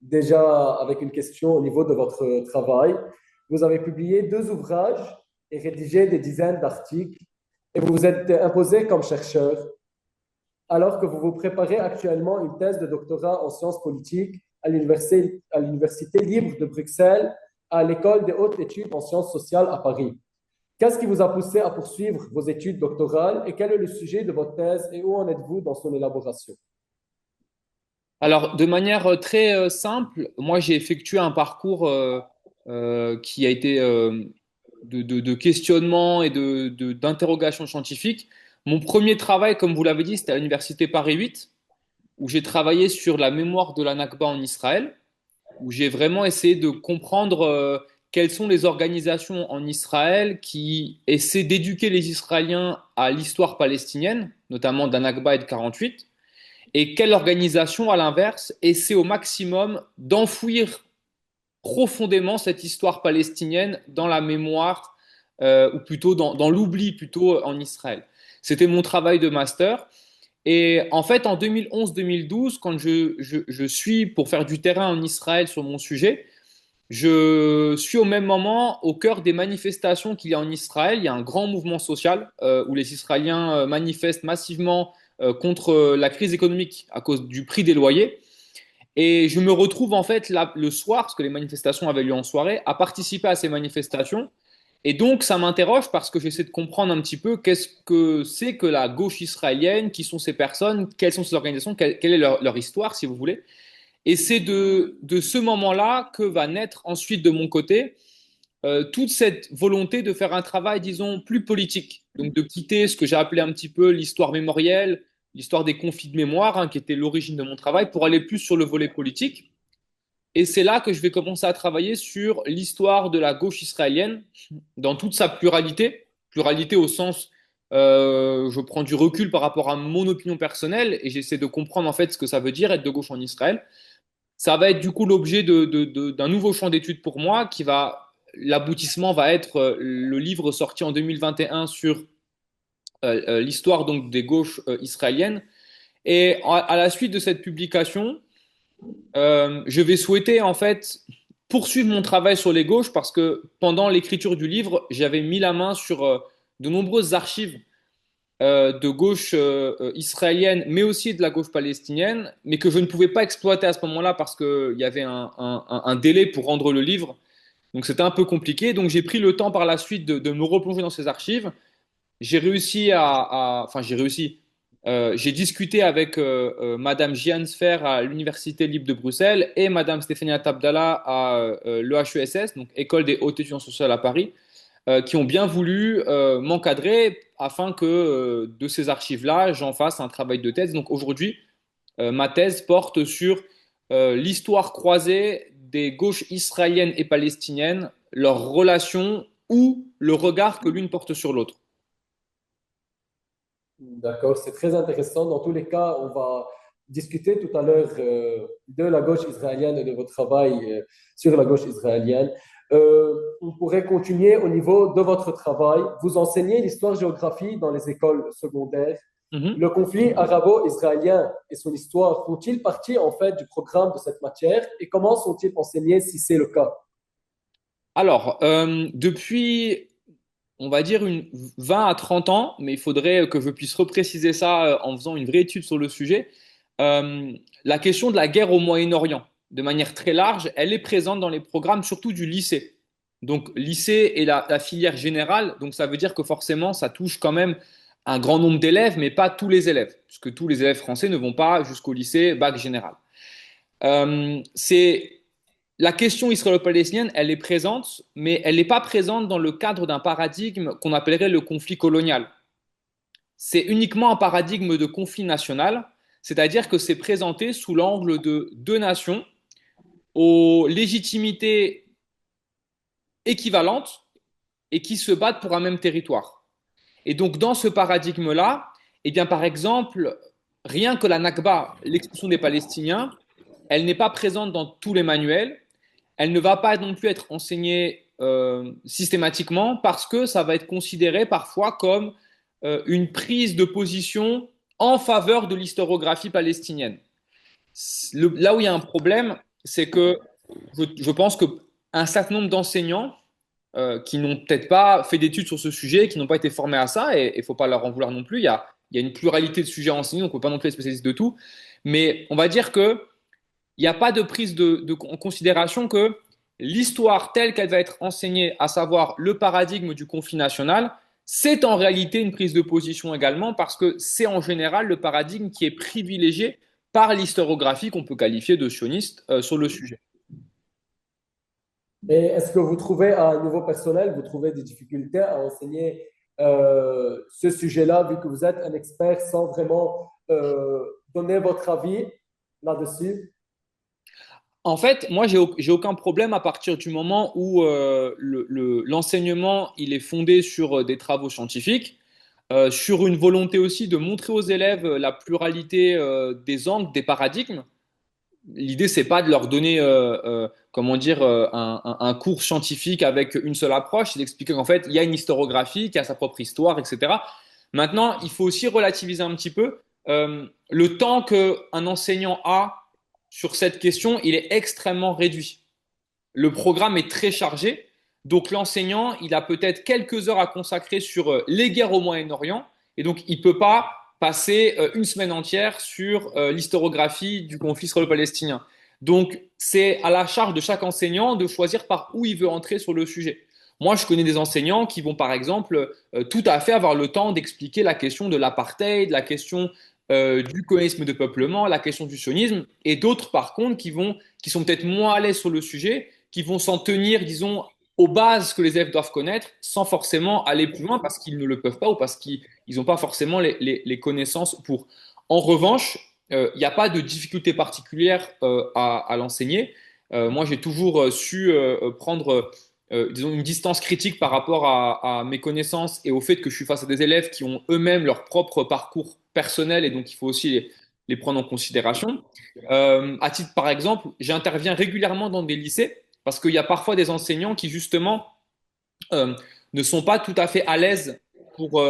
déjà avec une question au niveau de votre travail. Vous avez publié deux ouvrages et rédigé des dizaines d'articles et vous vous êtes imposé comme chercheur alors que vous vous préparez actuellement une thèse de doctorat en sciences politiques à l'Université libre de Bruxelles, à l'École des hautes études en sciences sociales à Paris. Qu'est-ce qui vous a poussé à poursuivre vos études doctorales et quel est le sujet de votre thèse et où en êtes-vous dans son élaboration? Alors, de manière très simple, moi j'ai effectué un parcours qui a été de questionnement et d'interrogation scientifique. Mon premier travail, comme vous l'avez dit, c'était à l'université Paris 8, où j'ai travaillé sur la mémoire de la Nakba en Israël, où j'ai vraiment essayé de comprendre quelles sont les organisations en Israël qui essaient d'éduquer les Israéliens à l'histoire palestinienne, notamment de la Nakba et de 48, et quelle organisation, à l'inverse, essaie au maximum d'enfouir profondément cette histoire palestinienne dans la mémoire, ou plutôt dans l'oubli plutôt en Israël. C'était mon travail de master. Et en fait, en 2011-2012, quand je suis pour faire du terrain en Israël sur mon sujet, je suis au même moment au cœur des manifestations qu'il y a en Israël. Il y a un grand mouvement social où les Israéliens manifestent massivement contre la crise économique à cause du prix des loyers. Et je me retrouve en fait là, le soir, parce que les manifestations avaient lieu en soirée, à participer à ces manifestations. Et donc, ça m'interroge parce que j'essaie de comprendre un petit peu qu'est-ce que c'est que la gauche israélienne, qui sont ces personnes, quelles sont ces organisations, quelle est leur histoire, si vous voulez. Et c'est de ce moment-là que va naître ensuite de mon côté toute cette volonté de faire un travail, disons, plus politique. Donc de quitter ce que j'ai appelé un petit peu l'histoire mémorielle, l'histoire des conflits de mémoire, hein, qui était l'origine de mon travail, pour aller plus sur le volet politique. Et c'est là que je vais commencer à travailler sur l'histoire de la gauche israélienne dans toute sa pluralité, pluralité au sens, je prends du recul par rapport à mon opinion personnelle et j'essaie de comprendre en fait ce que ça veut dire être de gauche en Israël. Ça va être du coup l'objet d'un nouveau champ d'études pour moi qui va, l'aboutissement va être le livre sorti en 2021 sur l'histoire donc des gauches israéliennes. Et à la suite de cette publication, je vais souhaiter en fait poursuivre mon travail sur les gauches parce que pendant l'écriture du livre, j'avais mis la main sur de nombreuses archives de gauche israélienne, mais aussi de la gauche palestinienne, mais que je ne pouvais pas exploiter à ce moment-là parce qu'il y avait un délai pour rendre le livre. Donc c'était un peu compliqué. Donc j'ai pris le temps par la suite de me replonger dans ces archives. J'ai réussi enfin j'ai réussi. J'ai discuté avec Madame Jeanne Sfer à l'Université libre de Bruxelles et Madame Stéphania Tabdallah à l'EHESS, donc École des hautes études sociales à Paris, qui ont bien voulu m'encadrer afin que de ces archives-là, j'en fasse un travail de thèse. Donc aujourd'hui, ma thèse porte sur l'histoire croisée des gauches israéliennes et palestiniennes, leurs relations ou le regard que l'une porte sur l'autre. D'accord, c'est très intéressant. Dans tous les cas, on va discuter tout à l'heure de la gauche israélienne et de votre travail sur la gauche israélienne. On pourrait continuer au niveau de votre travail. Vous enseignez l'histoire-géographie dans les écoles secondaires. Mhm. Le conflit arabo-israélien et son histoire font-ils partie en fait du programme de cette matière et comment sont-ils enseignés si c'est le cas? Alors, depuis, on va dire, 20 à 30 ans, mais il faudrait que je puisse repréciser ça en faisant une vraie étude sur le sujet, euh, la question de la guerre au Moyen-Orient, de manière très large, elle est présente dans les programmes, surtout du lycée. Donc, lycée est la filière générale, donc ça veut dire que forcément, ça touche quand même un grand nombre d'élèves, mais pas tous les élèves, puisque tous les élèves français ne vont pas jusqu'au lycée bac général. C'est la question israélo-palestinienne, elle est présente, mais elle n'est pas présente dans le cadre d'un paradigme qu'on appellerait le conflit colonial. C'est uniquement un paradigme de conflit national, c'est-à-dire que c'est présenté sous l'angle de deux nations aux légitimités équivalentes et qui se battent pour un même territoire. Et donc dans ce paradigme-là, eh bien par exemple, rien que la Nakba, l'expulsion des Palestiniens, elle n'est pas présente dans tous les manuels, elle ne va pas non plus être enseignée systématiquement parce que ça va être considéré parfois comme une prise de position en faveur de l'historiographie palestinienne. Là où il y a un problème, c'est que je pense qu'un certain nombre d'enseignants qui n'ont peut-être pas fait d'études sur ce sujet, qui n'ont pas été formés à ça, et il ne faut pas leur en vouloir non plus. Il y a une pluralité de sujets à enseigner, donc on ne peut pas non plus être spécialiste de tout. Mais on va dire que il n'y a pas de prise en considération que l'histoire telle qu'elle va être enseignée, à savoir le paradigme du conflit national, c'est en réalité une prise de position également parce que c'est en général le paradigme qui est privilégié par l'historiographie qu'on peut qualifier de sioniste sur le sujet. Et est-ce que vous trouvez, à un niveau personnel, vous trouvez des difficultés à enseigner ce sujet-là, vu que vous êtes un expert sans vraiment donner votre avis là-dessus? En fait, moi, j'ai aucun problème à partir du moment où l'enseignement il est fondé sur des travaux scientifiques, sur une volonté aussi de montrer aux élèves la pluralité des angles, des paradigmes. L'idée, c'est pas de leur donner, comment dire, un cours scientifique avec une seule approche, c'est d'expliquer qu'en fait, il y a une historiographie qui a sa propre histoire, etc. Maintenant, il faut aussi relativiser un petit peu le temps qu'un enseignant a sur cette question, il est extrêmement réduit. Le programme est très chargé, donc l'enseignant, il a peut-être quelques heures à consacrer sur les guerres au Moyen-Orient, et donc il ne peut pas passer une semaine entière sur l'historiographie du conflit israélo-palestinien. Donc c'est à la charge de chaque enseignant de choisir par où il veut entrer sur le sujet. Moi, je connais des enseignants qui vont, par exemple, tout à fait avoir le temps d'expliquer la question de l'apartheid, la question du colonisme de peuplement, la question du sionisme, et d'autres, par contre, qui sont peut-être moins à l'aise sur le sujet, qui vont s'en tenir, disons, aux bases que les élèves doivent connaître, sans forcément aller plus loin parce qu'ils ne le peuvent pas ou parce qu'ils n'ont pas forcément les connaissances pour. En revanche, il n'y a pas de difficulté particulière à l'enseigner. Moi, j'ai toujours su prendre, disons, une distance critique par rapport à mes connaissances et au fait que je suis face à des élèves qui ont eux-mêmes leur propre parcours personnel et donc il faut aussi les prendre en considération. À titre par exemple, j'interviens régulièrement dans des lycées parce qu'il y a parfois des enseignants qui justement euh, ne sont pas tout à fait à l'aise pour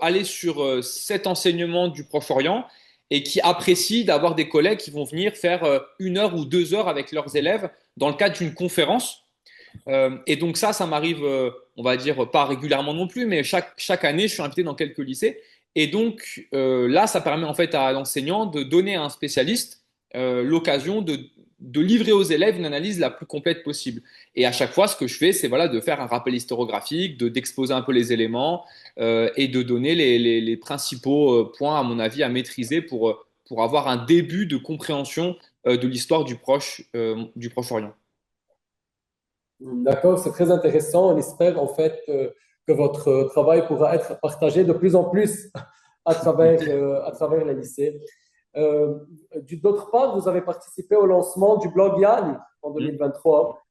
aller sur cet enseignement du Proche-Orient et qui apprécient d'avoir des collègues qui vont venir faire 1 heure ou 2 heures avec leurs élèves dans le cadre d'une conférence. Et donc ça m'arrive, on va dire, pas régulièrement non plus, mais chaque année, je suis invité dans quelques lycées. Et donc là, ça permet en fait à l'enseignant de donner à un spécialiste l'occasion de livrer aux élèves une analyse la plus complète possible. Et à chaque fois, ce que je fais, c'est voilà, de faire un rappel historiographique, d'exposer un peu les éléments et de donner les principaux points, à mon avis, à maîtriser pour avoir un début de compréhension de l'histoire du Proche-Orient. D'accord, c'est très intéressant. On espère en fait que votre travail pourra être partagé de plus en plus à travers les lycées. Euh, D'autre part, vous avez participé au lancement du blog Yann en Hmm. 2023.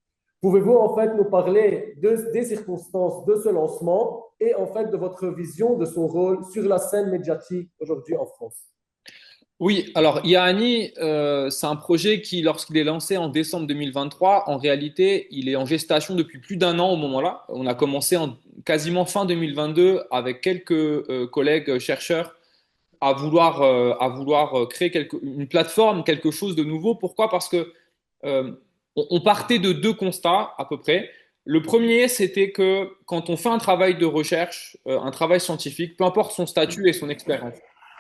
Pouvez-vous en fait nous parler des circonstances de ce lancement et en fait de votre vision de son rôle sur la scène médiatique aujourd'hui en France? Oui, alors Yaani, c'est un projet qui, lorsqu'il est lancé en décembre 2023, en réalité, il est en gestation depuis plus d'1 an au moment-là. On a commencé quasiment fin 2022 avec quelques collègues chercheurs à vouloir créer une plateforme, quelque chose de nouveau. Pourquoi? Parce que on partait de deux constats à peu près. Le premier, c'était que quand on fait un travail de recherche, un travail scientifique, peu importe son statut et son expérience,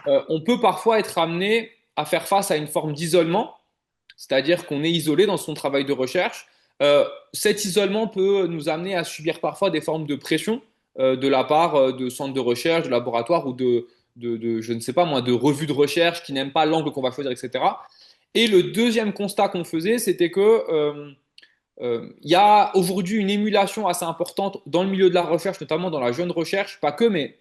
on peut parfois être amené à faire face à une forme d'isolement, c'est-à-dire qu'on est isolé dans son travail de recherche. Cet isolement peut nous amener à subir parfois des formes de pression de la part de centres de recherche, de laboratoires ou je ne sais pas moi, de revues de recherche qui n'aiment pas l'angle qu'on va choisir, etc. Et le deuxième constat qu'on faisait, c'était que il y a aujourd'hui une émulation assez importante dans le milieu de la recherche, notamment dans la jeune recherche, pas que, mais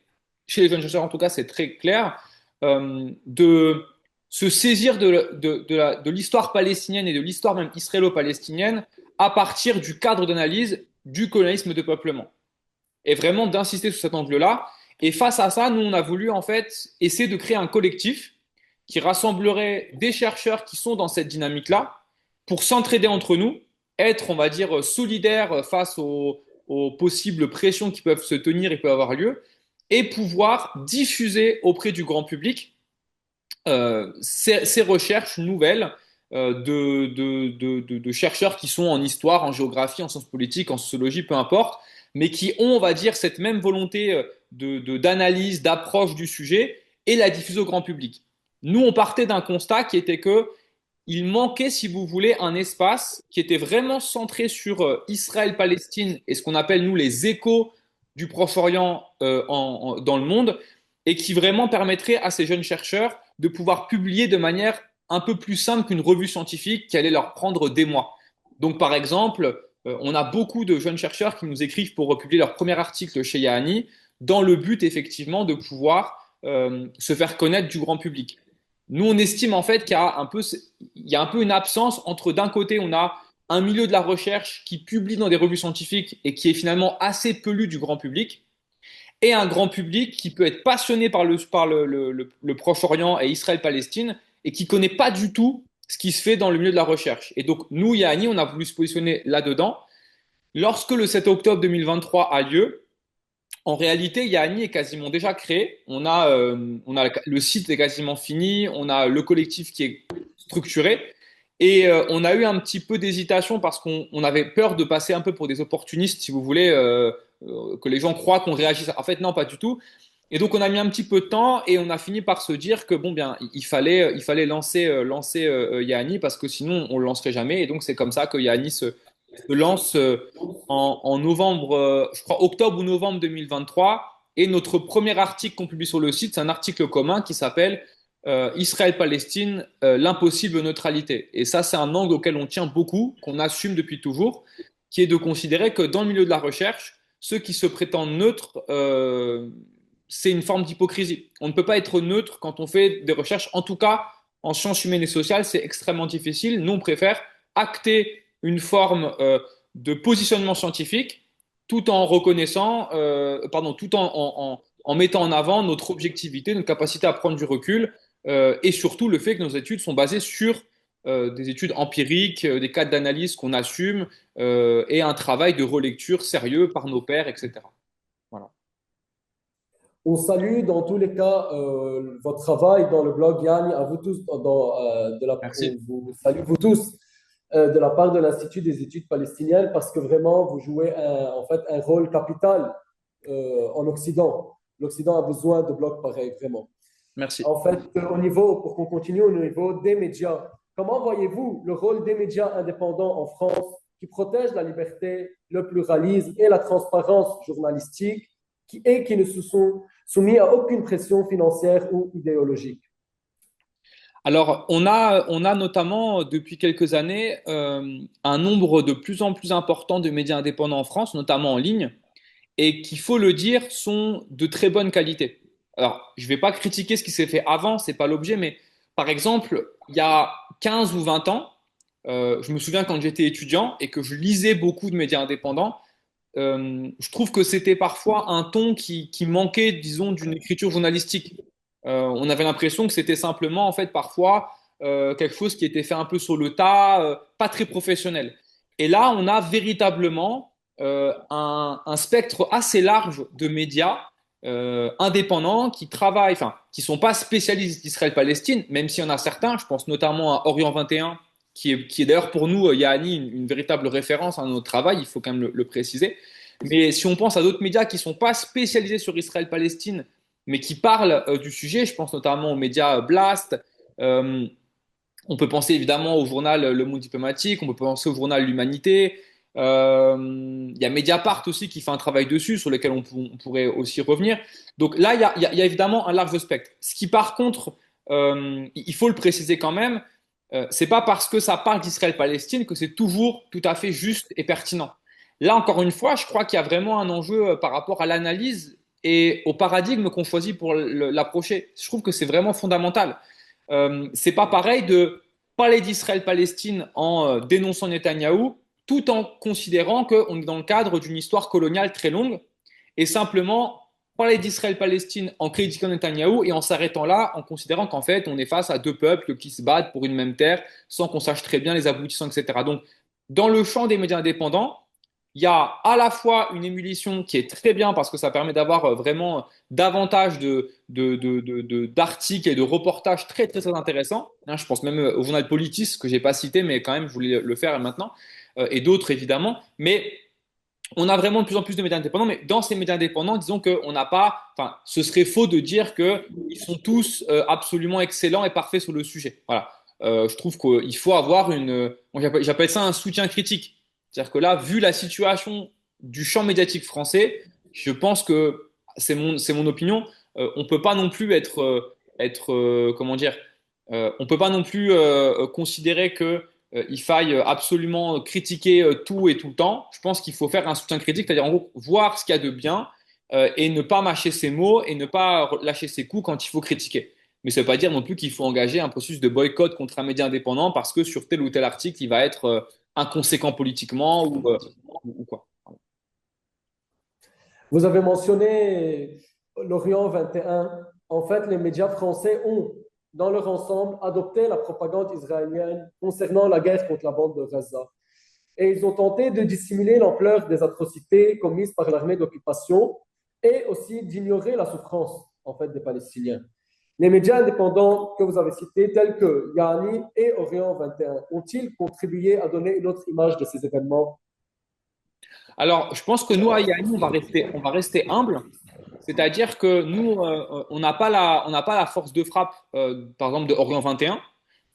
chez les jeunes chercheurs en tout cas, c'est très clair, de se saisir de l'histoire palestinienne et de l'histoire même israélo-palestinienne à partir du cadre d'analyse du colonialisme de peuplement. Et vraiment d'insister sur cet angle-là. Et face à ça, nous, on a voulu en fait essayer de créer un collectif qui rassemblerait des chercheurs qui sont dans cette dynamique-là pour s'entraider entre nous, être, on va dire, solidaires face aux possibles pressions qui peuvent se tenir et peuvent avoir lieu, et pouvoir diffuser auprès du grand public ces recherches nouvelles de chercheurs qui sont en histoire, en géographie, en sciences politiques, en sociologie, peu importe, mais qui ont, on va dire, cette même volonté d'analyse, d'approche du sujet et la diffuser au grand public. Nous, on partait d'un constat qui était que il manquait, si vous voulez, un espace qui était vraiment centré sur Israël-Palestine et ce qu'on appelle, nous, les échos du Proche-Orient dans le monde, et qui vraiment permettrait à ces jeunes chercheurs de pouvoir publier de manière un peu plus simple qu'une revue scientifique qui allait leur prendre des mois. Donc, par exemple, on a beaucoup de jeunes chercheurs qui nous écrivent pour publier leur premier article chez Yahani, dans le but, effectivement, de pouvoir se faire connaître du grand public. Nous, on estime en fait il y a un peu une absence entre d'un côté, on a un milieu de la recherche qui publie dans des revues scientifiques et qui est finalement assez peu lu du grand public, et un grand public qui peut être passionné par le Proche-Orient et Israël-Palestine et qui connaît pas du tout ce qui se fait dans le milieu de la recherche. Et donc, nous, Yahani, on a voulu se positionner là-dedans. Lorsque le 7 octobre 2023 a lieu, en réalité, Yahani est quasiment déjà créé. Le site est quasiment fini. On a le collectif qui est structuré. Et on a eu un petit peu d'hésitation parce qu'on avait peur de passer un peu pour des opportunistes, si vous voulez, que les gens croient qu'on réagisse. En fait, non, pas du tout. Et donc, on a mis un petit peu de temps et on a fini par se dire que bon, bien, il fallait lancer Yahani parce que sinon, on ne le lancerait jamais. Et donc, c'est comme ça que Yahani se lance en novembre, je crois octobre ou novembre 2023. Et notre premier article qu'on publie sur le site, c'est un article commun qui s'appelle Israël-Palestine, l'impossible neutralité. Et ça, c'est un angle auquel on tient beaucoup, qu'on assume depuis toujours, qui est de considérer que dans le milieu de la recherche, ceux qui se prétendent neutres, c'est une forme d'hypocrisie. On ne peut pas être neutre quand on fait des recherches, en tout cas en sciences humaines et sociales, c'est extrêmement difficile. Nous, on préfère acter une forme de positionnement scientifique tout en reconnaissant, tout en mettant en avant notre objectivité, notre capacité à prendre du recul et surtout le fait que nos études sont basées sur des études empiriques, des cas d'analyse qu'on assume et un travail de relecture sérieux par nos pairs, etc. Voilà. On salue dans tous les cas votre travail dans le blog Yann, à vous tous, on Merci. vous salue vous tous de la part de l'Institut des études palestiniennes parce que vraiment vous jouez en fait un rôle capital en Occident. L'Occident a besoin de blogs pareils, vraiment. Merci. En fait, pour qu'on continue au niveau des médias, comment voyez-vous le rôle des médias indépendants en France qui protègent la liberté, le pluralisme et la transparence journalistique qui ne se sont soumis à aucune pression financière ou idéologique? Alors, on a notamment depuis quelques années un nombre de plus en plus important de médias indépendants en France, notamment en ligne, et qu'il faut le dire, sont de très bonne qualité. Alors, je ne vais pas critiquer ce qui s'est fait avant, c'est pas l'objet, mais par exemple, il y a 15 ou 20 ans, je me souviens quand j'étais étudiant et que je lisais beaucoup de médias indépendants, je trouve que c'était parfois un ton qui manquait, disons, d'une écriture journalistique. On avait l'impression que c'était simplement, en fait, parfois quelque chose qui était fait un peu sur le tas, pas très professionnel. Et là, on a véritablement un spectre assez large de médias indépendants qui travaillent, enfin, qui sont pas spécialistes d'Israël-Palestine, même s'il y en a certains. Je pense notamment à Orient 21, qui est d'ailleurs pour nous, Yahani, une véritable référence à notre travail, il faut quand même le préciser. Mais si on pense à d'autres médias qui ne sont pas spécialisés sur Israël-Palestine, mais qui parlent du sujet, je pense notamment aux médias Blast, euh, on peut penser évidemment au journal Le Monde Diplomatique, on peut penser au journal L'Humanité. Il y a Mediapart aussi qui fait un travail dessus, sur lequel on pourrait aussi revenir. Donc là, il y a évidemment un large spectre. Ce qui, par contre, il faut le préciser quand même, c'est pas parce que ça parle d'Israël-Palestine que c'est toujours tout à fait juste et pertinent. Là, encore une fois, je crois qu'il y a vraiment un enjeu par rapport à l'analyse et au paradigme qu'on choisit pour l'approcher. Je trouve que c'est vraiment fondamental. C'est pas pareil de parler d'Israël-Palestine en dénonçant Netanyahou, tout en considérant qu'on est dans le cadre d'une histoire coloniale très longue, et simplement parler d'Israël-Palestine en critiquant Netanyahou et en s'arrêtant là, en considérant qu'en fait, on est face à deux peuples qui se battent pour une même terre, sans qu'on sache très bien les aboutissants, etc. Donc, dans le champ des médias indépendants, Il y a à la fois une émulation qui est très bien parce que ça permet d'avoir vraiment davantage d'articles et de reportages très, très, très intéressants. Hein, je pense même au journal Politis, que j'ai pas cité, mais quand même, je voulais le faire maintenant, et d'autres évidemment. Mais on a vraiment de plus en plus de médias indépendants, mais dans ces médias indépendants, disons qu'on n'a pas, enfin, ce serait faux de dire qu'ils sont tous absolument excellents et parfaits sur le sujet. Voilà. Je trouve qu'il faut avoir moi, j'appelle ça un soutien critique. C'est-à-dire que là, vu la situation du champ médiatique français, je pense que c'est mon opinion. On peut pas non plus comment dire, on peut pas non plus considérer que il faille absolument critiquer tout et tout le temps. Je pense qu'il faut faire un soutien critique, c'est-à-dire en gros voir ce qu'il y a de bien et ne pas mâcher ses mots et ne pas lâcher ses coups quand il faut critiquer. Mais ça ne veut pas dire non plus qu'il faut engager un processus de boycott contre un média indépendant parce que sur tel ou tel article, il va être inconséquent politiquement ou quoi. Vous avez mentionné l'Orient 21. En fait, les médias français ont, dans leur ensemble, adopté la propagande israélienne concernant la guerre contre la bande de Gaza. Et ils ont tenté de dissimuler l'ampleur des atrocités commises par l'armée d'occupation et aussi d'ignorer la souffrance, en fait, des Palestiniens. Les médias indépendants que vous avez cités, tels que Yahani et Orient 21, ont-ils contribué à donner une autre image de ces événements? Alors, je pense que nous, à Yanni, on va rester humble. C'est-à-dire que nous, on n'a pas la force de frappe, par exemple, de Orient 21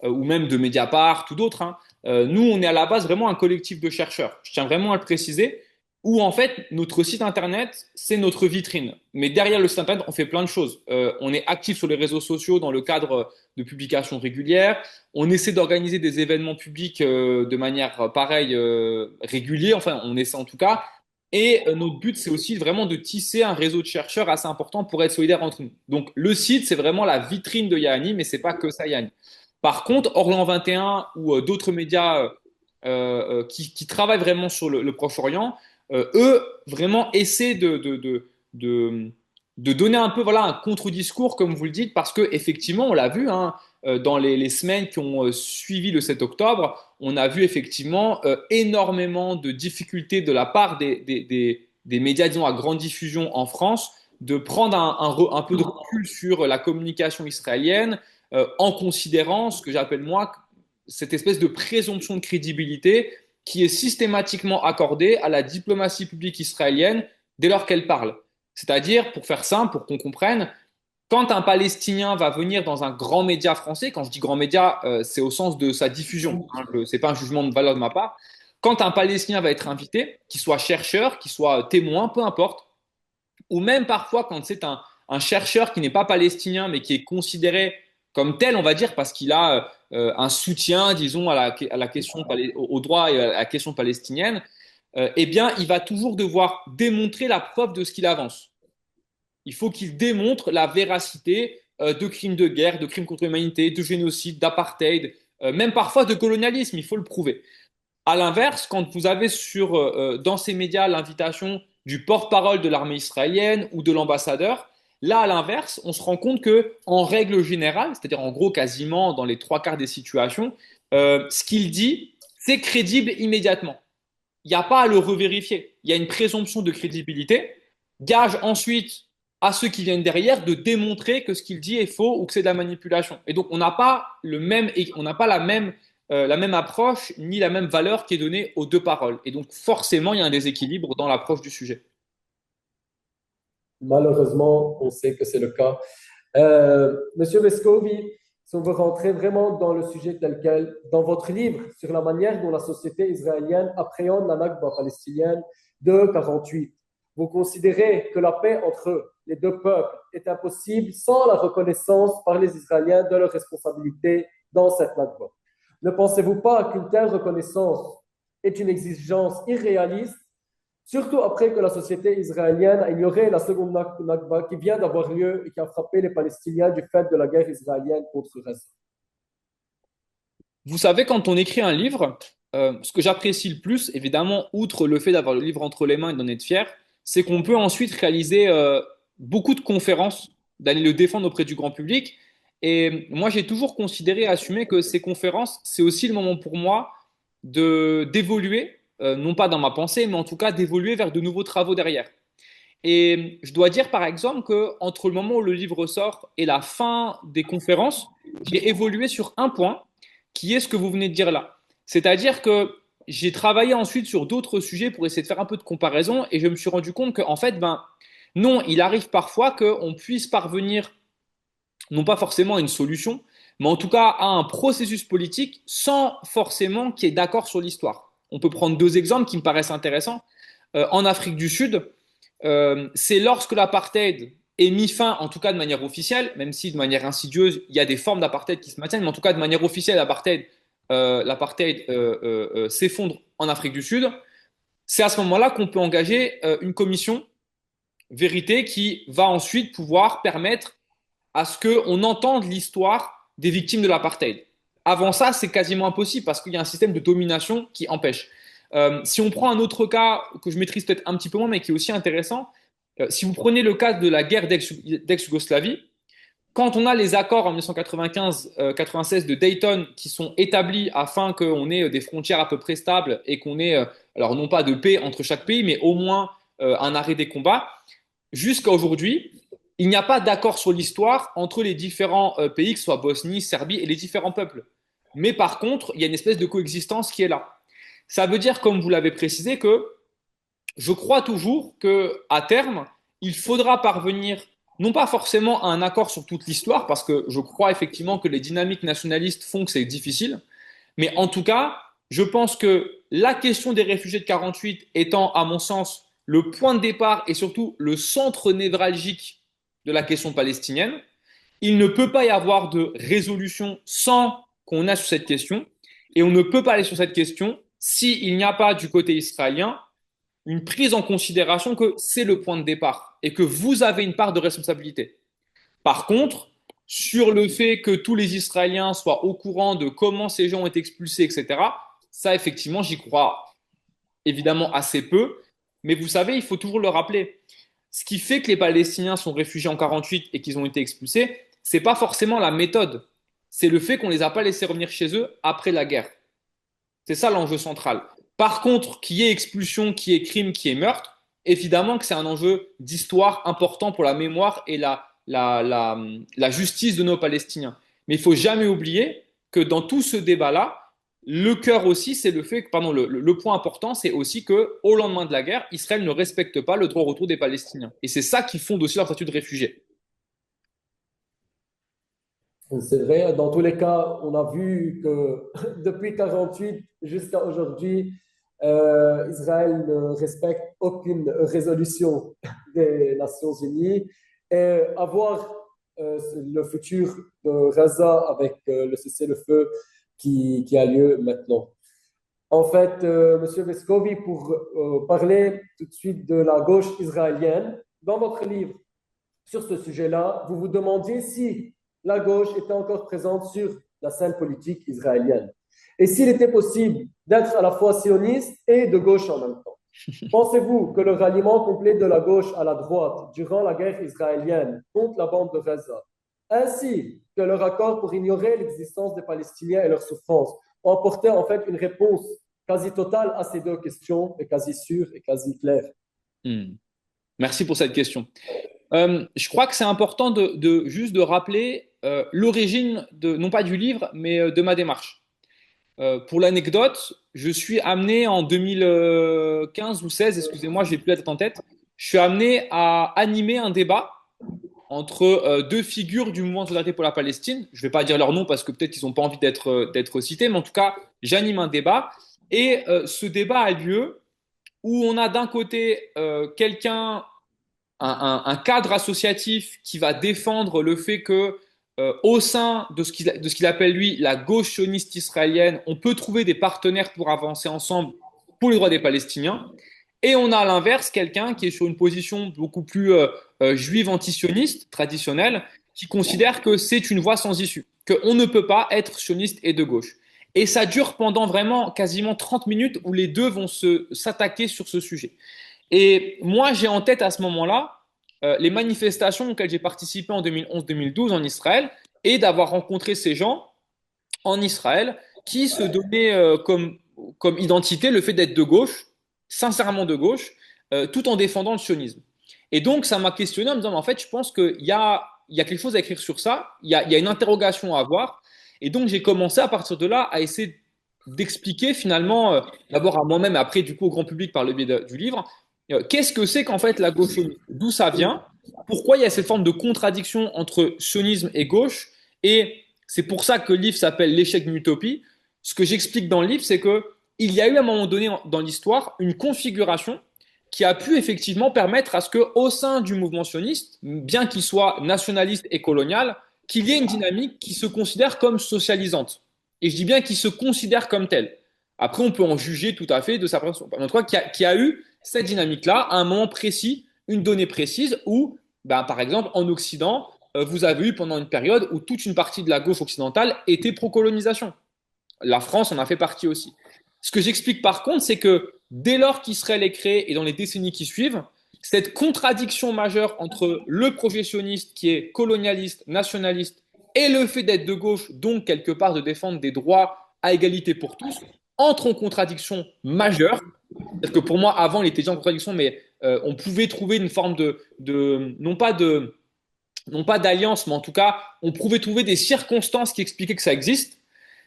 ou même de Mediapart ou d'autres. Hein. Nous, on est à la base vraiment un collectif de chercheurs. Je tiens vraiment à le préciser, où en fait, notre site internet, c'est notre vitrine. Mais derrière le site internet, on fait plein de choses. On est actif sur les réseaux sociaux dans le cadre de publications régulières. On essaie d'organiser des événements publics de manière pareille, régulière. Enfin, on essaie en tout cas. Et notre but, c'est aussi vraiment de tisser un réseau de chercheurs assez important pour être solidaires entre nous. Donc, le site, c'est vraiment la vitrine de Yahani, mais c'est pas que ça, Yahani. Par contre, Orient 21 ou d'autres médias qui travaillent vraiment sur le Proche-Orient, eux, vraiment essaient de, de donner un peu voilà, un contre-discours, comme vous le dites, parce que effectivement, on l'a vu hein, dans les semaines qui ont suivi le 7 octobre, on a vu effectivement énormément de difficultés de la part des médias, disons, à grande diffusion en France, de prendre un peu de recul sur la communication israélienne, en considérant ce que j'appelle moi cette espèce de présomption de crédibilité qui est systématiquement accordée à la diplomatie publique israélienne dès lors qu'elle parle. C'est-à-dire, pour faire simple, pour qu'on comprenne, quand un Palestinien va venir dans un grand média français, quand je dis grand média, c'est au sens de sa diffusion, hein, c'est pas un jugement de valeur de ma part. Quand un Palestinien va être invité, qu'il soit chercheur, qu'il soit témoin, peu importe, ou même parfois quand c'est un chercheur qui n'est pas palestinien mais qui est considéré comme tel, on va dire, parce qu'il a un soutien, disons, à la question, au droit et à la question palestinienne, eh bien, il va toujours devoir démontrer la preuve de ce qu'il avance. Il faut qu'il démontre la véracité de crimes de guerre, de crimes contre l'humanité, de génocide, d'apartheid, même parfois de colonialisme, il faut le prouver. À l'inverse, quand vous avez dans ces médias l'invitation du porte-parole de l'armée israélienne ou de l'ambassadeur, là, à l'inverse, on se rend compte que, en règle générale, c'est-à-dire en gros quasiment dans les trois quarts des situations, ce qu'il dit, c'est crédible immédiatement. Il n'y a pas à le revérifier. Il y a une présomption de crédibilité. Gage ensuite à ceux qui viennent derrière de démontrer que ce qu'il dit est faux ou que c'est de la manipulation. Et donc, on n'a pas on n'a pas la même approche ni la même valeur qui est donnée aux deux paroles. Et donc, forcément, il y a un déséquilibre dans l'approche du sujet. Malheureusement, on sait que c'est le cas. Monsieur Vescovi, si on veut rentrer vraiment dans le sujet tel quel, dans votre livre sur la manière dont la société israélienne appréhende la Nakba palestinienne de 1948, vous considérez que la paix entre les deux peuples est impossible sans la reconnaissance par les Israéliens de leur responsabilité dans cette Nakba. Ne pensez-vous pas qu'une telle reconnaissance est une exigence irréaliste, surtout après que la société israélienne a ignoré la seconde Nakba qui vient d'avoir lieu et qui a frappé les Palestiniens du fait de la guerre israélienne contre Gaza? Vous savez, quand on écrit un livre, ce que j'apprécie le plus, évidemment, outre le fait d'avoir le livre entre les mains et d'en être fier, c'est qu'on peut ensuite réaliser beaucoup de conférences, d'aller le défendre auprès du grand public. Et moi, j'ai toujours considéré, assumé que ces conférences, c'est aussi le moment pour moi de d'évoluer non pas dans ma pensée, mais en tout cas d'évoluer vers de nouveaux travaux derrière. Et je dois dire par exemple que entre le moment où le livre sort et la fin des conférences, j'ai évolué sur un point qui est ce que vous venez de dire là. C'est-à-dire que j'ai travaillé ensuite sur d'autres sujets pour essayer de faire un peu de comparaison et je me suis rendu compte qu'en fait, ben, non, il arrive parfois qu'on puisse parvenir non pas forcément à une solution, mais en tout cas à un processus politique sans forcément qu'il y ait d'accord sur l'histoire. On peut prendre deux exemples qui me paraissent intéressants. En Afrique du Sud, c'est lorsque l'apartheid est mis fin, en tout cas de manière officielle, même si de manière insidieuse, il y a des formes d'apartheid qui se maintiennent, mais en tout cas de manière officielle, l'apartheid s'effondre en Afrique du Sud. C'est à ce moment-là qu'on peut engager une commission vérité qui va ensuite pouvoir permettre à ce qu'on entende l'histoire des victimes de l'apartheid. Avant ça, c'est quasiment impossible parce qu'il y a un système de domination qui empêche. Si on prend un autre cas que je maîtrise peut-être un petit peu moins, mais qui est aussi intéressant, si vous prenez le cas de la guerre d'ex-Yougoslavie, quand on a les accords en 1995-96 de Dayton qui sont établis afin qu'on ait des frontières à peu près stables et qu'on ait, alors non pas de paix entre chaque pays, mais au moins un arrêt des combats, jusqu'à aujourd'hui, il n'y a pas d'accord sur l'histoire entre les différents pays, que ce soit Bosnie, Serbie et les différents peuples. Mais par contre, il y a une espèce de coexistence qui est là. Ça veut dire, comme vous l'avez précisé, que je crois toujours que à terme, il faudra parvenir non pas forcément à un accord sur toute l'histoire, parce que je crois effectivement que les dynamiques nationalistes font que c'est difficile, mais en tout cas, je pense que la question des réfugiés de 48 étant, à mon sens, le point de départ et surtout le centre névralgique de la question palestinienne, il ne peut pas y avoir de résolution sans qu'on a sur cette question, et on ne peut pas aller sur cette question s'il n'y a pas du côté israélien une prise en considération que c'est le point de départ et que vous avez une part de responsabilité. Par contre, sur le fait que tous les Israéliens soient au courant de comment ces gens ont été expulsés, etc., ça, effectivement, j'y crois évidemment assez peu. Mais vous savez, il faut toujours le rappeler. Ce qui fait que les Palestiniens sont réfugiés en 48 et qu'ils ont été expulsés, c'est pas forcément la méthode. C'est le fait qu'on les a pas laissés revenir chez eux après la guerre. C'est ça l'enjeu central. Par contre, qui est expulsion, qui est crime, qui est meurtre, évidemment que c'est un enjeu d'histoire important pour la mémoire et la justice de nos Palestiniens. Mais il faut jamais oublier que dans tout ce débat-là, le cœur aussi, c'est le fait que, pardon, le point important, c'est aussi que au lendemain de la guerre, Israël ne respecte pas le droit au retour des Palestiniens. Et c'est ça qui fonde aussi leur statut de réfugié. C'est vrai, dans tous les cas, on a vu que depuis 48 jusqu'à aujourd'hui, Israël ne respecte aucune résolution des Nations Unies. Et avoir le futur de Gaza avec le cessez-le-feu qui a lieu maintenant. En fait, Monsieur Vescovi, pour parler tout de suite de la gauche israélienne, dans votre livre sur ce sujet-là, vous vous demandiez si la gauche était encore présente sur la scène politique israélienne et s'il était possible d'être à la fois sioniste et de gauche en même temps. Pensez-vous que le ralliement complet de la gauche à la droite durant la guerre israélienne contre la bande de Gaza, ainsi que leur accord pour ignorer l'existence des Palestiniens et leurs souffrances, ont apporté en fait une réponse quasi totale à ces deux questions et quasi sûre et quasi claire? Hmm. Merci pour cette question. Je crois que c'est important juste de rappeler l'origine non pas du livre, mais de ma démarche. Pour l'anecdote, je suis amené en 2015 ou 16, excusez-moi, je n'ai plus la tête en tête, je suis amené à animer un débat entre deux figures du mouvement de solidarité pour la Palestine. Je ne vais pas dire leur nom parce que peut-être qu'ils n'ont pas envie d'être cités, mais en tout cas, j'anime un débat. Et ce débat a lieu où on a d'un côté quelqu'un, un cadre associatif qui va défendre le fait que au sein de ce qu'il appelle lui la gauche sioniste israélienne, on peut trouver des partenaires pour avancer ensemble pour les droits des Palestiniens. Et on a à l'inverse quelqu'un qui est sur une position beaucoup plus juive antisioniste, traditionnelle, qui considère que c'est une voie sans issue, qu'on ne peut pas être sioniste et de gauche. Et ça dure pendant vraiment quasiment 30 minutes où les deux vont s'attaquer sur ce sujet. Et moi, j'ai en tête à ce moment-là les manifestations auxquelles j'ai participé en 2011-2012 en Israël et d'avoir rencontré ces gens en Israël qui se donnaient comme comme identité le fait d'être de gauche, sincèrement de gauche, tout en défendant le sionisme. Et donc, ça m'a questionné en me disant, mais en fait, je pense qu'il y a quelque chose à écrire sur ça, il y a une interrogation à avoir. Et donc, j'ai commencé à partir de là à essayer d'expliquer finalement, d'abord à moi-même, et après du coup au grand public par le biais du livre, qu'est-ce que c'est qu'en fait la gauche sioniste, d'où ça vient, pourquoi il y a cette forme de contradiction entre sionisme et gauche, et c'est pour ça que le livre s'appelle L'échec d'une utopie. Ce que j'explique dans le livre, c'est que il y a eu à un moment donné dans l'histoire une configuration qui a pu effectivement permettre à ce que, au sein du mouvement sioniste, bien qu'il soit nationaliste et colonial, qu'il y ait une dynamique qui se considère comme socialisante. Et je dis bien qu'il se considère comme tel. Après, on peut en juger tout à fait de sa présentation. En tout cas, qu'il y a eu cette dynamique-là à un moment précis, une donnée précise, où, ben, par exemple, en Occident, vous avez eu pendant une période où toute une partie de la gauche occidentale était pro-colonisation. La France en a fait partie aussi. Ce que j'explique par contre, c'est que dès lors qu'Israël est créé et dans les décennies qui suivent, cette contradiction majeure entre le projet sioniste qui est colonialiste, nationaliste, et le fait d'être de gauche, donc quelque part de défendre des droits à égalité pour tous, entre en contradiction majeure. Parce que pour moi, avant, il était déjà en contradiction, mais on pouvait trouver une forme non pas d'alliance, mais en tout cas, on pouvait trouver des circonstances qui expliquaient que ça existe.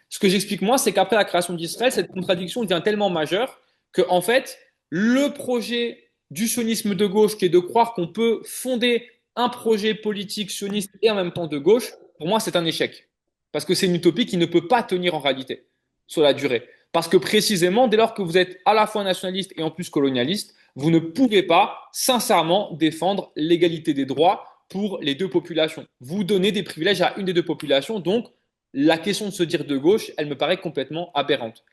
Ce que j'explique moi, c'est qu'après la création d'Israël, cette contradiction devient tellement majeure que, en fait, le projet du sionisme de gauche, qui est de croire qu'on peut fonder un projet politique sioniste et en même temps de gauche, pour moi, c'est un échec. Parce que c'est une utopie qui ne peut pas tenir en réalité sur la durée. Parce que précisément, dès lors que vous êtes à la fois nationaliste et en plus colonialiste, vous ne pouvez pas sincèrement défendre l'égalité des droits pour les deux populations. Vous donnez des privilèges à une des deux populations, donc la question de se dire de gauche, elle me paraît complètement aberrante.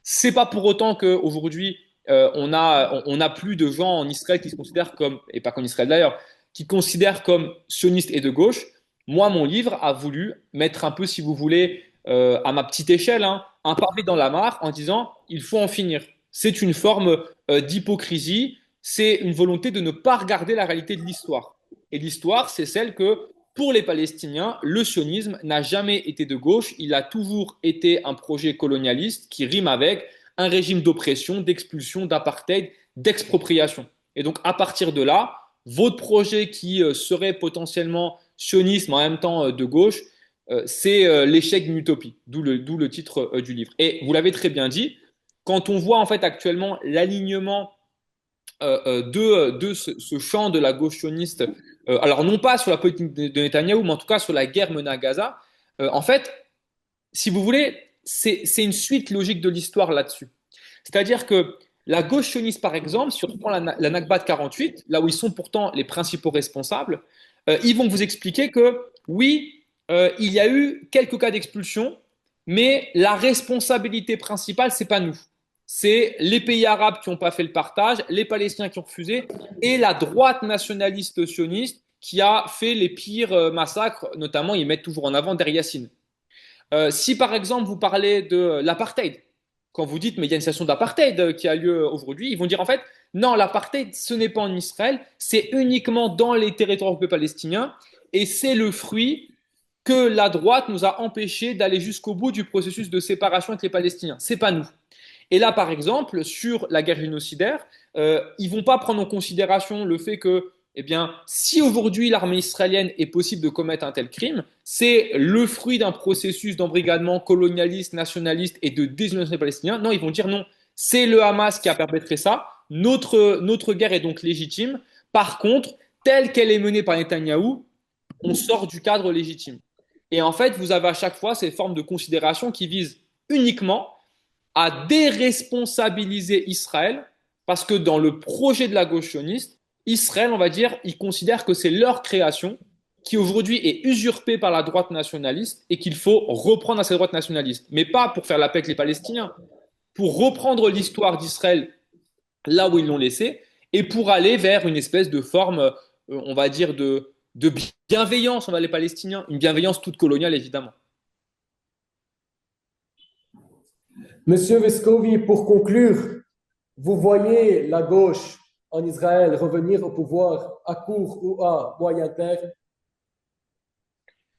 C'est pas pour autant qu'aujourd'hui, on a plus de gens en Israël qui se considèrent comme, et pas qu'en Israël d'ailleurs, qui considèrent comme sionistes et de gauche. Moi, mon livre a voulu mettre un peu, si vous voulez, à ma petite échelle, hein, un pavé dans la mare en disant il faut en finir. C'est une forme d'hypocrisie, c'est une volonté de ne pas regarder la réalité de l'histoire. Et l'histoire, c'est celle que pour les Palestiniens, le sionisme n'a jamais été de gauche, il a toujours été un projet colonialiste qui rime avec un régime d'oppression, d'expulsion, d'apartheid, d'expropriation. Et donc à partir de là, votre projet qui serait potentiellement sioniste, mais en même temps de gauche, c'est l'échec d'une utopie, d'où le titre du livre. Et vous l'avez très bien dit, quand on voit en fait actuellement l'alignement de ce champ de la gauche sioniste, alors non pas sur la politique de Netanyahou, mais en tout cas sur la guerre menée à Gaza, en fait, si vous voulez, c'est une suite logique de l'histoire là-dessus. C'est-à-dire que la gauche sioniste, par exemple, si on reprend la Nakba de 48, là où ils sont pourtant les principaux responsables, ils vont vous expliquer que oui, il y a eu quelques cas d'expulsion, mais la responsabilité principale, c'est pas nous. C'est les pays arabes qui n'ont pas fait le partage, les Palestiniens qui ont refusé, et la droite nationaliste sioniste qui a fait les pires massacres, notamment ils mettent toujours en avant Der Yassin. Si par exemple vous parlez de l'apartheid, quand vous dites mais il y a une situation d'apartheid qui a lieu aujourd'hui, ils vont dire en fait non, l'apartheid ce n'est pas en Israël, c'est uniquement dans les territoires occupés palestiniens et c'est le fruit que la droite nous a empêché d'aller jusqu'au bout du processus de séparation avec les Palestiniens. C'est pas nous. Et là, par exemple, sur la guerre génocidaire, ils vont pas prendre en considération le fait que, eh bien, si aujourd'hui l'armée israélienne est possible de commettre un tel crime, c'est le fruit d'un processus d'embrigadement colonialiste, nationaliste et de désunion des Palestiniens. Non, ils vont dire non, c'est le Hamas qui a perpétré ça. Notre guerre est donc légitime. Par contre, telle qu'elle est menée par Netanyahou, on sort du cadre légitime. Et en fait, vous avez à chaque fois ces formes de considération qui visent uniquement à déresponsabiliser Israël, parce que dans le projet de la gauche sioniste, Israël, on va dire, ils considèrent que c'est leur création qui aujourd'hui est usurpée par la droite nationaliste et qu'il faut reprendre à cette droite nationaliste. Mais pas pour faire la paix avec les Palestiniens, pour reprendre l'histoire d'Israël là où ils l'ont laissée et pour aller vers une espèce de forme, on va dire, de bienveillance envers les Palestiniens, une bienveillance toute coloniale évidemment. Monsieur Vescovi, pour conclure, vous voyez la gauche en Israël revenir au pouvoir à court ou à moyen terme?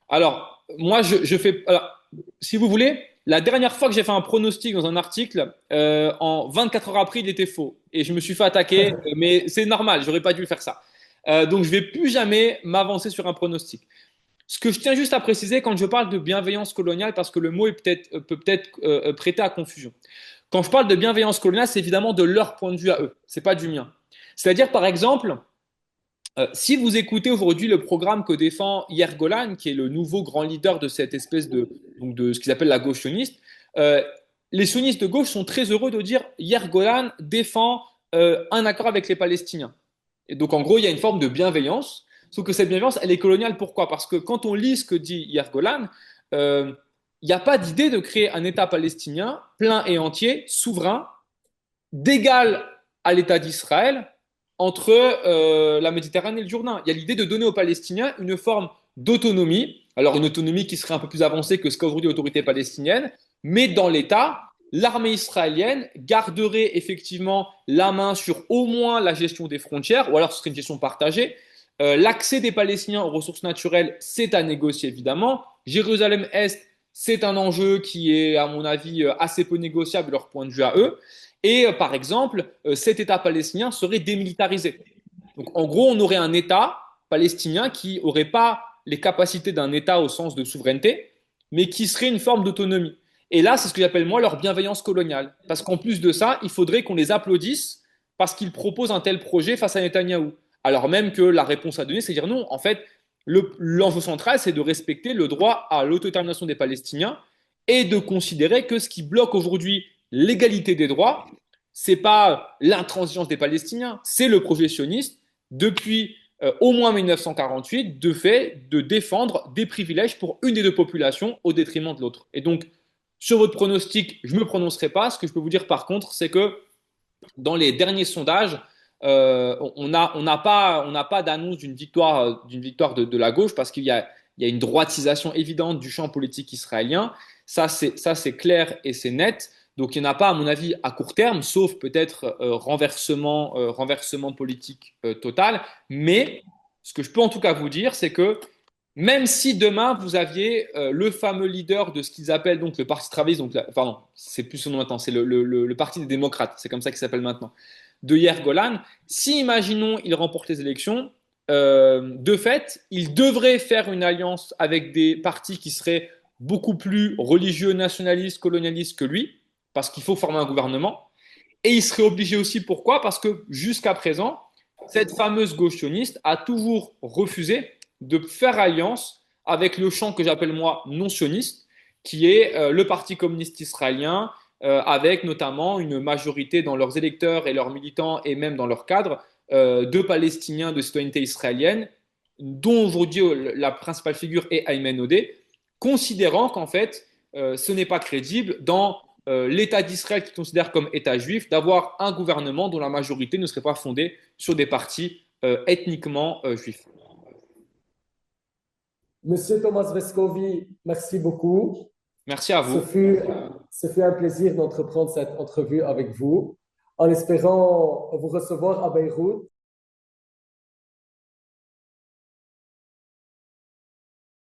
Alors, moi, je fais. Alors, si vous voulez, La dernière fois que j'ai fait un pronostic dans un article, en 24 heures après, il était faux. Et je me suis fait attaquer, mais c'est normal, j'aurais pas dû faire ça. Donc, je vais plus jamais m'avancer sur un pronostic. Ce que je tiens juste à préciser quand je parle de bienveillance coloniale, parce que le mot peut peut-être prêter à confusion. Quand je parle de bienveillance coloniale, c'est évidemment de leur point de vue à eux, c'est pas du mien. C'est-à-dire, par exemple, si vous écoutez aujourd'hui le programme que défend Yair Golan, qui est le nouveau grand leader de cette espèce de ce qu'ils appellent la gauche sioniste, euh, les sionistes de gauche sont très heureux de dire Yair Golan défend un accord avec les Palestiniens. Et donc, en gros, il y a une forme de bienveillance, sauf que cette bienveillance, elle est coloniale. Pourquoi? Parce que quand on lit ce que dit Yair Golan, il n'y a pas d'idée de créer un État palestinien plein et entier, souverain, d'égal à l'État d'Israël entre la Méditerranée et le Jourdain. Il y a l'idée de donner aux Palestiniens une forme d'autonomie, alors une autonomie qui serait un peu plus avancée que ce qu'a aujourd'hui l'autorité palestinienne, mais dans l'État, l'armée israélienne garderait effectivement la main sur au moins la gestion des frontières, ou alors ce serait une gestion partagée. L'accès des Palestiniens aux ressources naturelles, c'est à négocier évidemment. Jérusalem-Est, c'est un enjeu qui est, à mon avis, assez peu négociable de leur point de vue à eux. Et par exemple, cet État palestinien serait démilitarisé. Donc en gros, on aurait un État palestinien qui n'aurait pas les capacités d'un État au sens de souveraineté, mais qui serait une forme d'autonomie. Et là, c'est ce que j'appelle moi leur bienveillance coloniale. Parce qu'en plus de ça, il faudrait qu'on les applaudisse parce qu'ils proposent un tel projet face à Netanyahou. Alors même que la réponse à donner, c'est dire non. En fait, l'enjeu central, c'est de respecter le droit à l'autodétermination des Palestiniens et de considérer que ce qui bloque aujourd'hui l'égalité des droits, c'est pas l'intransigeance des Palestiniens, c'est le projet sioniste depuis au moins 1948 de fait de défendre des privilèges pour une des deux populations au détriment de l'autre. Et donc, sur votre pronostic, je ne me prononcerai pas. Ce que je peux vous dire par contre, c'est que dans les derniers sondages, on n'a pas d'annonce d'une victoire de la gauche parce il y a une droitisation évidente du champ politique israélien. Ça, c'est clair et c'est net. Donc, il n'y en a pas, à mon avis, à court terme, sauf peut-être renversement politique total. Mais ce que je peux en tout cas vous dire, c'est que même si demain vous aviez le fameux leader de ce qu'ils appellent donc le Parti travailliste, donc pardon, c'est plus son nom maintenant, c'est le Parti des démocrates, c'est comme ça qu'il s'appelle maintenant, de Yair Golan, si imaginons il remporte les élections, de fait, il devrait faire une alliance avec des partis qui seraient beaucoup plus religieux, nationalistes, colonialistes que lui, parce qu'il faut former un gouvernement. Et il serait obligé aussi, pourquoi? Parce que jusqu'à présent, cette fameuse gauche sioniste a toujours refusé de faire alliance avec le champ que j'appelle moi non sioniste, qui est le Parti communiste israélien, avec notamment une majorité dans leurs électeurs et leurs militants et même dans leurs cadres de Palestiniens de citoyenneté israélienne, dont aujourd'hui la principale figure est Aymen Odeh, considérant qu'en fait, ce n'est pas crédible dans l'État d'Israël qui considère comme État juif d'avoir un gouvernement dont la majorité ne serait pas fondée sur des partis ethniquement juifs. Monsieur Thomas Vescovi, merci beaucoup. Merci à Ce vous. fut, ce fut un plaisir d'entreprendre cette entrevue avec vous, en espérant vous recevoir à Beyrouth